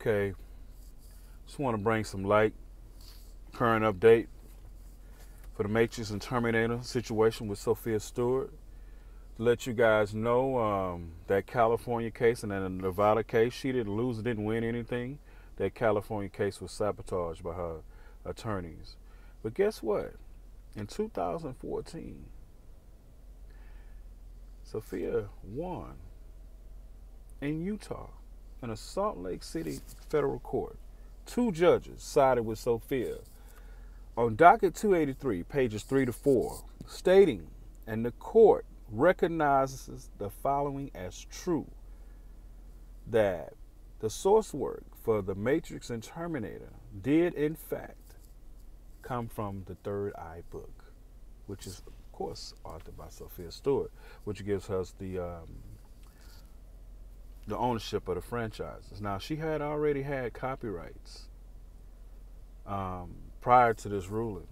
Okay, just want to bring some light, current update for the Matrix and Terminator situation with Sophia Stewart. To let you guys know that California case and then the Nevada case, she didn't lose, didn't win anything. That California case was sabotaged by her attorneys. But guess what? In 2014, Sophia won in Utah in a Salt Lake City federal court. 2 judges sided with Sophia on docket 283, pages 3 to 4, stating, and the court recognizes the following as true, that the source work for the Matrix and Terminator did in fact come from the Third Eye book, which is of course authored by Sophia Stewart, which gives us the ownership of the franchises. Now, she had already had copyrights prior to this ruling.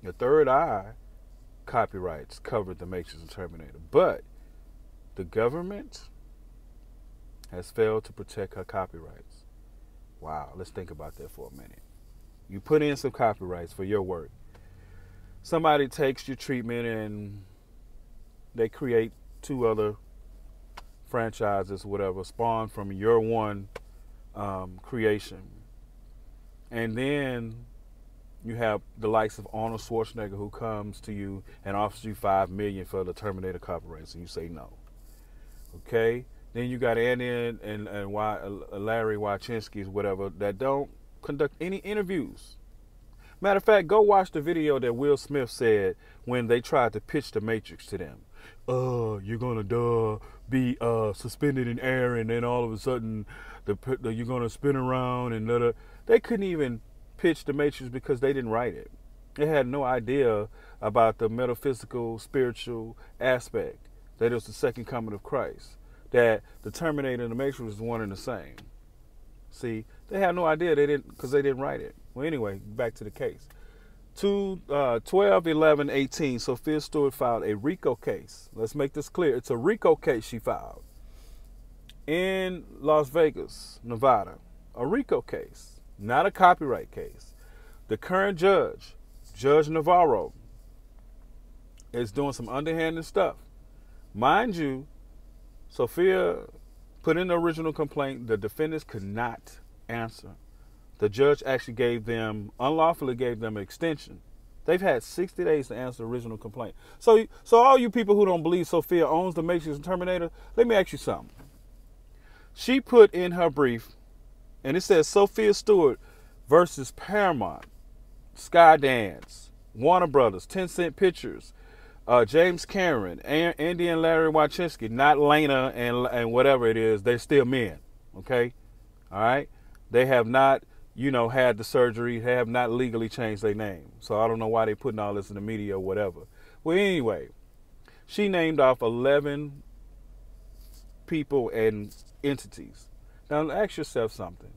The Third Eye copyrights covered the Matrix and Terminator, but the government has failed to protect her copyrights. Wow, let's think about that for a minute. You put in some copyrights for your work. Somebody takes your treatment and they create 2 other franchises, whatever, spawned from your one creation. And then you have the likes of Arnold Schwarzenegger who comes to you and offers you $5 million for the Terminator copyrights, and you say no. Okay? Then you got Andy and Larry Wachinski's, whatever, that don't conduct any interviews. Matter of fact, go watch the video that Will Smith said when they tried to pitch the Matrix to them. You're gonna be suspended in air, and then all of a sudden you're gonna spin around, and they couldn't even pitch the Matrix because they didn't write it. They had no idea about the metaphysical, spiritual aspect, that it was the second coming of Christ, that the Terminator and the Matrix was one and the same. See, they had no idea, because they didn't write it. Well, anyway, back to the case. 12/11/18, Sophia Stewart filed a RICO case. Let's make this clear. It's a RICO case she filed in Las Vegas, Nevada. A RICO case, not a copyright case. The current judge, Judge Navarro, is doing some underhanded stuff. Mind you, Sophia put in the original complaint. The defendants could not answer. The judge actually unlawfully gave them an extension. They've had 60 days to answer the original complaint. So all you people who don't believe Sophia owns the Matrix and Terminator, let me ask you something. She put in her brief, and it says Sophia Stewart versus Paramount, Skydance, Warner Brothers, 10 Cent Pictures, James Cameron, Andy and Larry Wachinski, not Lena and whatever it is. They're still men, okay? All right? They have not, had the surgery. They have not legally changed their name. So I don't know why they're putting all this in the media or whatever. Well, anyway, she named off 11 people and entities. Now, ask yourself something.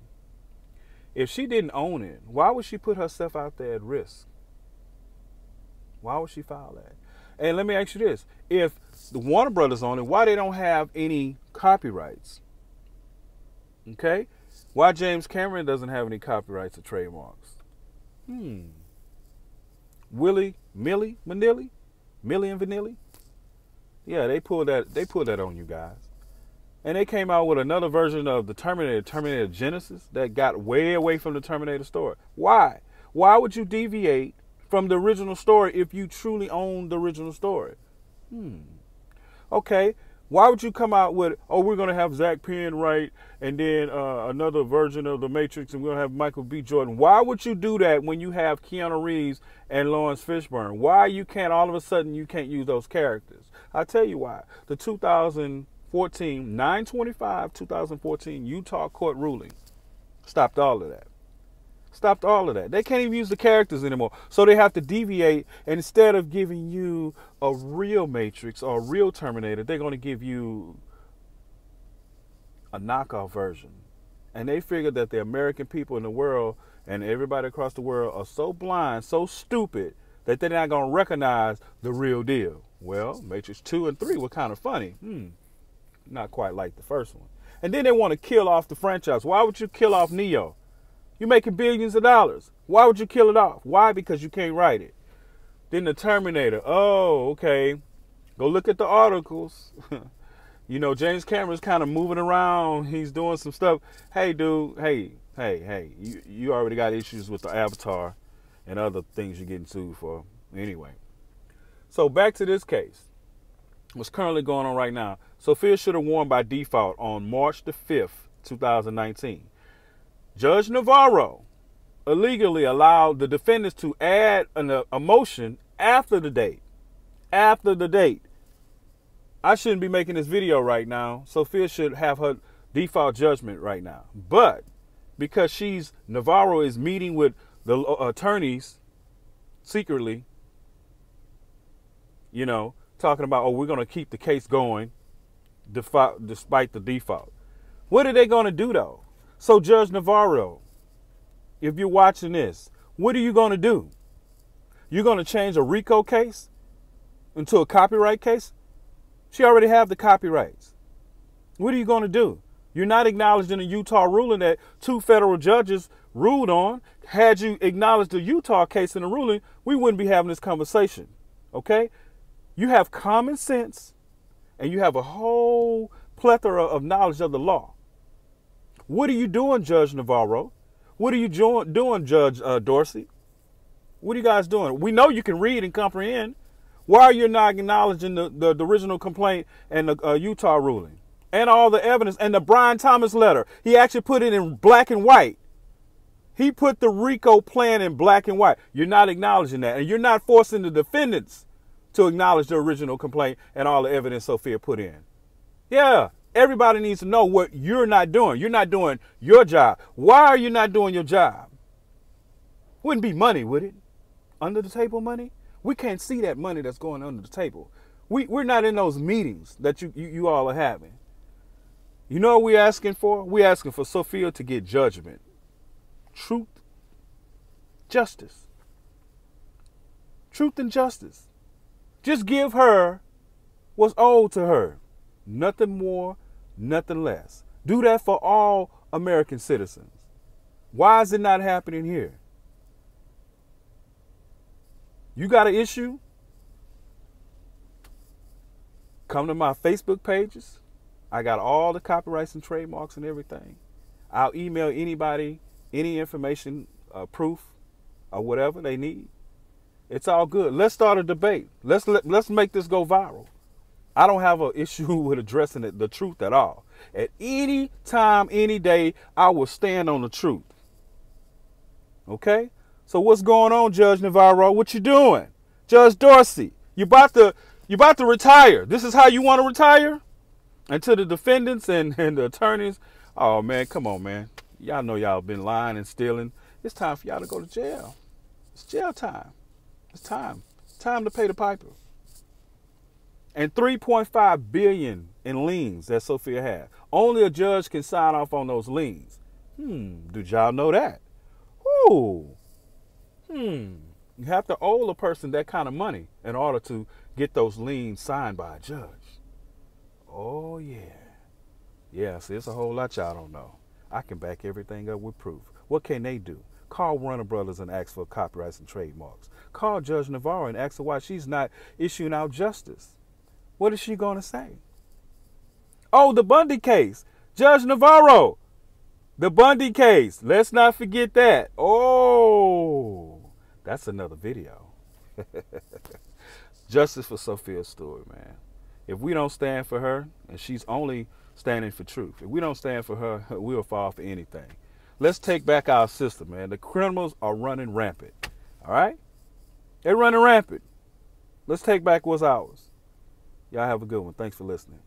If she didn't own it, why would she put herself out there at risk? Why would she file that? And let me ask you this. If the Warner Brothers own it, why they don't have any copyrights? Okay? Why James Cameron doesn't have any copyrights or trademarks? Millie and Vanilli? Yeah, they pulled that on you guys. And they came out with another version of the Terminator Genesis, that got way away from the Terminator story. Why? Why would you deviate from the original story if you truly own the original story? Okay. Why would you come out with, we're going to have Zach Penn write, and then another version of The Matrix, and we're going to have Michael B. Jordan? Why would you do that when you have Keanu Reeves and Lawrence Fishburne? Why all of a sudden you can't use those characters? I'll tell you why. The 9/25/2014 Utah court ruling stopped all of that. They can't even use the characters anymore. So they have to deviate, and instead of giving you a real Matrix or a real Terminator, they're going to give you a knockoff version. And they figure that the American people in the world and everybody across the world are so blind, so stupid, that they're not going to recognize the real deal. Well, Matrix 2 and 3 were kind of funny. Not quite like the first one. And then they want to kill off the franchise. Why would you kill off Neo? You're making billions of dollars. Why would you kill it off? Why? Because you can't write it. Then the Terminator. Oh, okay. Go look at the articles. You know, James Cameron's kind of moving around. He's doing some stuff. Hey, dude. Hey. You already got issues with the Avatar and other things you're getting sued for. Anyway. So back to this case. What's currently going on right now. Sophia should have won by default on March the 5th, 2019. Judge Navarro illegally allowed the defendants to add a motion after the date. After the date. I shouldn't be making this video right now. Sophia should have her default judgment right now. But because Navarro is meeting with the attorneys secretly, you know, talking about, oh, we're going to keep the case going despite the default. What are they going to do, though? So, Judge Navarro, if you're watching this, what are you going to do? You're going to change a RICO case into a copyright case? She already have the copyrights. What are you going to do? You're not acknowledging the Utah ruling that 2 federal judges ruled on. Had you acknowledged the Utah case in the ruling, we wouldn't be having this conversation. Okay? You have common sense, and you have a whole plethora of knowledge of the law. What are you doing, Judge Navarro? What are you doing, Judge Dorsey? What are you guys doing? We know you can read and comprehend. Why are you not acknowledging the original complaint and the Utah ruling? And all the evidence and the Brian Thomas letter? He actually put it in black and white. He put the RICO plan in black and white. You're not acknowledging that. And you're not forcing the defendants to acknowledge the original complaint and all the evidence Sophia put in. Yeah, everybody needs to know what you're not doing. You're not doing your job. Why are you not doing your job? Wouldn't be money, would it? Under the table money? We can't see that money that's going under the table. We're not in those meetings that you all are having. You know what we're asking for? We're asking for Sophia to get judgment. Truth. Justice. Truth and justice. Just give her what's owed to her. Nothing more, nothing less. Do that for all American citizens. Why is it not happening here? You got an issue? Come to my Facebook pages. I got all the copyrights and trademarks and everything. I'll email anybody any information, proof, or whatever they need. It's all good. Let's start a debate. Let's make this go viral. I don't have an issue with addressing the truth at all. At any time, any day, I will stand on the truth. Okay? So what's going on, Judge Navarro? What you doing? Judge Dorsey, you about to retire. This is how you want to retire? And to the defendants and the attorneys, oh, man, come on, man. Y'all know y'all been lying and stealing. It's time for y'all to go to jail. It's jail time. It's time. Time to pay the piper. And $3.5 billion in liens that Sophia had. Only a judge can sign off on those liens. Did y'all know that? Ooh. You have to owe a person that kind of money in order to get those liens signed by a judge. Oh, yeah. Yeah, see, it's a whole lot y'all don't know. I can back everything up with proof. What can they do? Call Warner Brothers and ask for copyrights and trademarks. Call Judge Navarro and ask her why she's not issuing out justice. What is she going to say? Oh, the Bundy case. Judge Navarro. The Bundy case. Let's not forget that. Oh, that's another video. Justice for Sophia Stewart, man. If we don't stand for her, and she's only standing for truth, if we don't stand for her, we'll fall for anything. Let's take back our system, man. The criminals are running rampant. All right? They're running rampant. Let's take back what's ours. Y'all have a good one. Thanks for listening.